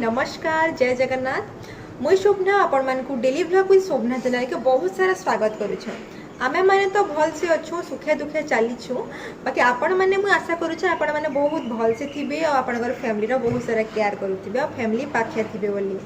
नमस्कार जय जगन्नाथ मुई शोभना आपण मान को daily blog with Shobhana channel के बहुत सारा स्वागत करुछ। आमे माने तो भल से अच्छू सुखे दुखे चलीछु बाकी आपण माने मु आशा करुछ आपण माने बहुत भल से थिबे और आपनकर फैमिली रो बहुत सारा केयर करूथिबे और फैमिली पाखे थिबे बोली।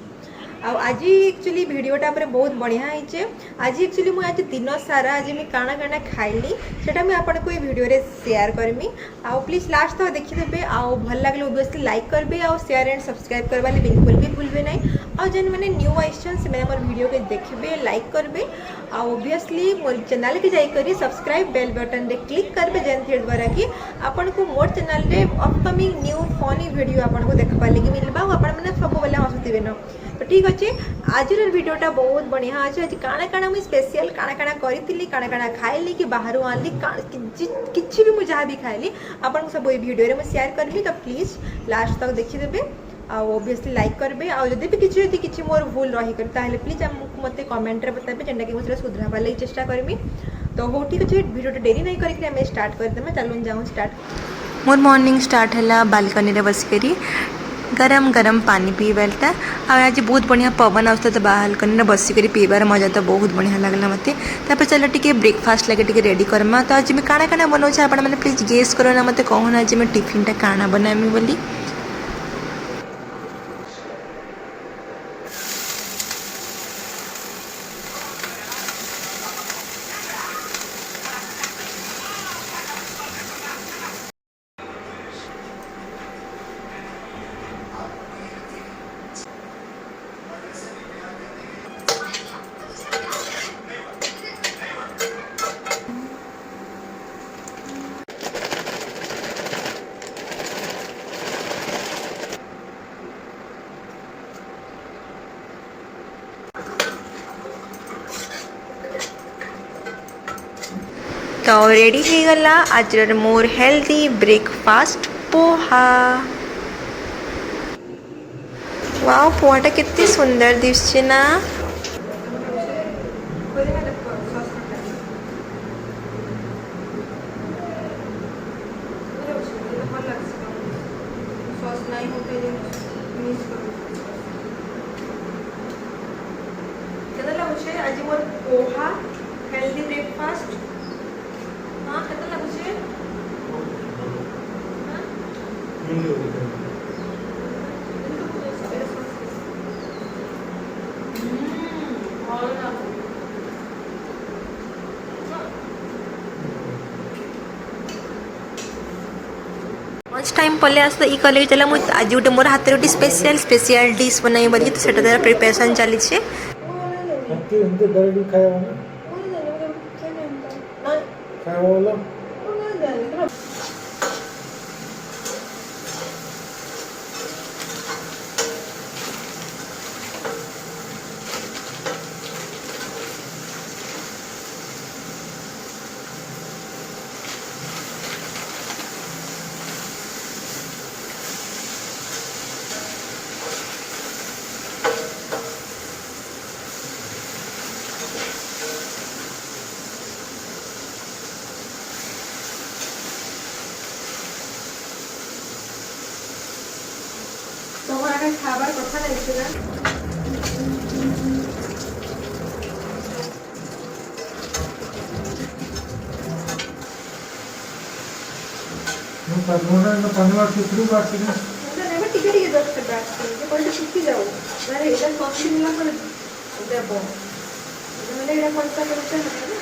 आज एक्चुअली वीडियोटा पर बहुत बढ़िया है। आज एक्चुअली मुझे आज दिन सारा आज मैं काना काना खाइली सेटा मैं आपन को वीडियो रे शेयर करमी। आउ प्लीज लास्ट तक देखिदेबे आउ भल लागले ओबियसली लाइक करबे आउ शेयर एंड सब्सक्राइब करबा ले बिल्कुल भी भूलबे नहीं। आउ जेन माने न्यू आइसन से मोर वीडियो के देखबे लाइक करबे आउ ओबियसली मोर चैनल के जाई करी सब्सक्राइब बेल बटन रे क्लिक करबे जेन थेड द्वारा कि आपन को मोर चैनल रे अपकमिंग न्यू फनी वीडियो आपन को देखबा लागि मिलबा और आपन माने सब बेले हसुतिबे न। तो ठीक अच्छे आज वीडियोटा बहुत बढ़िया अच्छे। आज काना काना मुझे स्पेशल काना काना करी काना काना खाइली कि बाहर आनली किसी भी मुझे जहाँ भी खाइली आपन सब वीडियो में शेयर करबी। तो प्लीज लास्ट तक देखिदेबे ओबियसली लाइक करबे और जब भी किसी मोर भूल रही कर प्लीज मत कमेंट रे बताबे जेनटा कि मुझे सुधराबार लगी चेष्टा करमी। तो हो ठीक अच्छे वीडियो डेरी नहीं करके आम स्टार्ट करदे चलून जाऊँ स्टार्ट। मोर मॉर्निंग स्टार्ट है बालकनी रे बस करी गरम गरम पानी पीवाटा। आज बहुत बढ़िया पवन आसता तो बालकनी बसिक पीबार मजा तो बहुत बढ़िया लगला मत। चलो टी ब्रेकफास्ट लगे टी रेडी करमा। तो आज मैं काना काना बनाऊे आप प्लीज गेस करो ना मत कहना आज मैं टिफिन टा काना बनामी बोली। तो रेडी हो गला आज मोर हेल्दी ब्रेकफास्ट पोहा। वाओ पोहाटा कितनी सुंदर दिसছে ना। आज मोर पोहा हेल्दी ब्रेकफास्ट हाँ केतना लागुछे लंच टाइम पले आस ई कले चला मु आज गोटे मोर हाथ गोटे स्पेशल डिश बनाई बोली तो सेटा प्रिपरेशन चली छे। তোমার খাবার কথা লাগছে না no padrona no panwa kitru baati na নেবে টিকে টিকে দস্তে ব্যাক করে কোনটা শিখে যাও মানে এটা কষ্ট নিলা করে দেব মানে এটা কোনটা করতে হবে না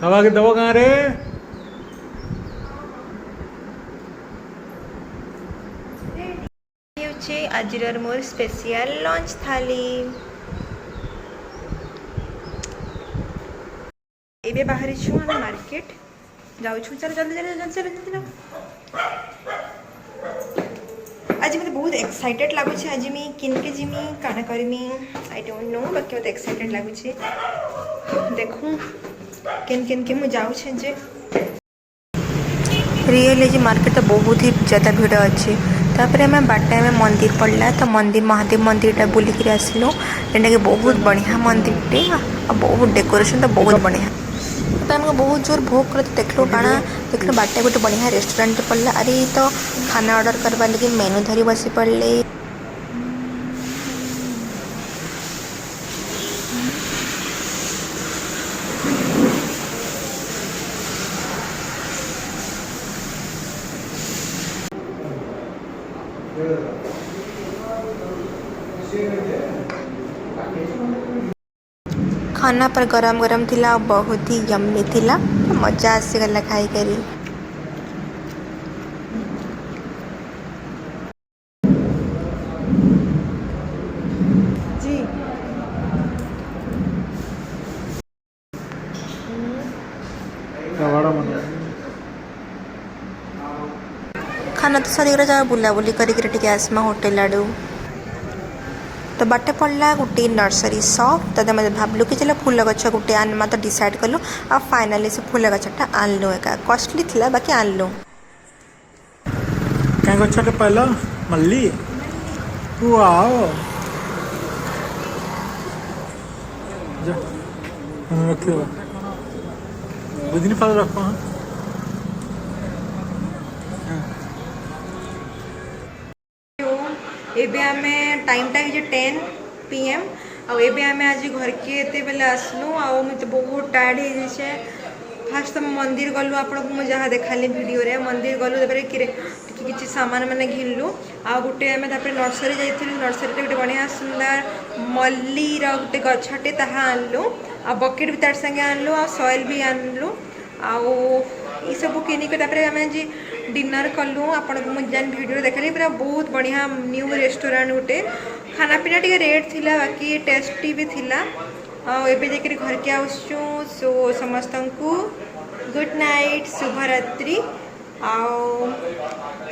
खावा के दवा कहाँ रे आज मोर स्पेशल लंच थाली एबे बाहर छु हम मार्केट जाऊ छु चल जल्दी जल्दी जल्दी जल्दी जल्दी आज मते बहुत एक्साइटेड लागु छे। आज मी किन के जिमी काना करमी आई डोंट नो बाकी मते एक्साइटेड लागु छे देखू किन किन के मु जाऊ छे जे रियल जी मार्केट तो बहुत ही ज़्यादा भिड़ अच्छे। तापर आम बाटे में मंदिर पड़ला तो मंदिर महादेव मंदिर बुलिक आसलु जेनटा कि बहुत बढ़िया मंदिर टे बहुत डेकोरेशन तो बहुत बढ़िया। तो आमको बहुत जोर भोग कर देखल काଣା देखल बाटे गोटे बढ़िया रेस्टोरेंट पड़ला अरे तो खाना ऑर्डर करवा लगे मेनू धरी बसी पड़ले खाना पर गरम गरम थिला बहुत ही यम्मी थिला मजा आसीगला खाई करी जी कवाड़ा बना खाना तो सरीगरा जा बुलाबुली करी आसमा होटेल आड़ू तो बाटे पड़ला गोटे नर्सरी सॉप तद मत भावलु कि चलो फूल गछ गोटे आनमा तो डिसाइड कलु आ फाइनाली से फूल गछटा आनलु एका कॉस्टली थिला बाकी आनलु क्या गच्छटे पाइल मल्ली वाओ जा रखियो बुझनी पाल रखो हाँ एबे आमे टाइम टा जे 10 PM आ एबे आमे आज घर के एते बेले आसलु आ मते बहुत टायर्ड हे जेछे फास्ट हम मंदिर गलु आपण को जहाँ देखाली वीडियो रे मंदिर गलु तापर किछि सामान माने घिनलु आ गुटे आमे तापर नर्सरी जाइथिलु नर्सरी टे गुटे बढ़िया सुंदर मल्ली र गुटे गछटे ताहा आनलु आ बकेट भी तार संगे आनलु आ सॉइल भी आनलु आ ई सब किनी के तापर आमे जी डिनर कलु आपण को मुझान वीडियो देखली पूरा बहुत बढ़िया न्यू रेस्टोरेंट गुटे खाना पीना टे रेट थिला बाकी टेस्टी भी थिला एबे जेकरी घर के आसछु सो समस्त को गुड नाइट शुभ रात्रि आओ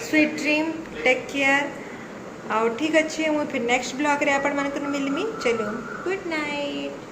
स्वीट ड्रीम टेक केयर आओ ठीक अच्छे मुझे फिर नेक्स्ट ब्लॉग रे आपण मन को मिलमी चलो गुड नाइट।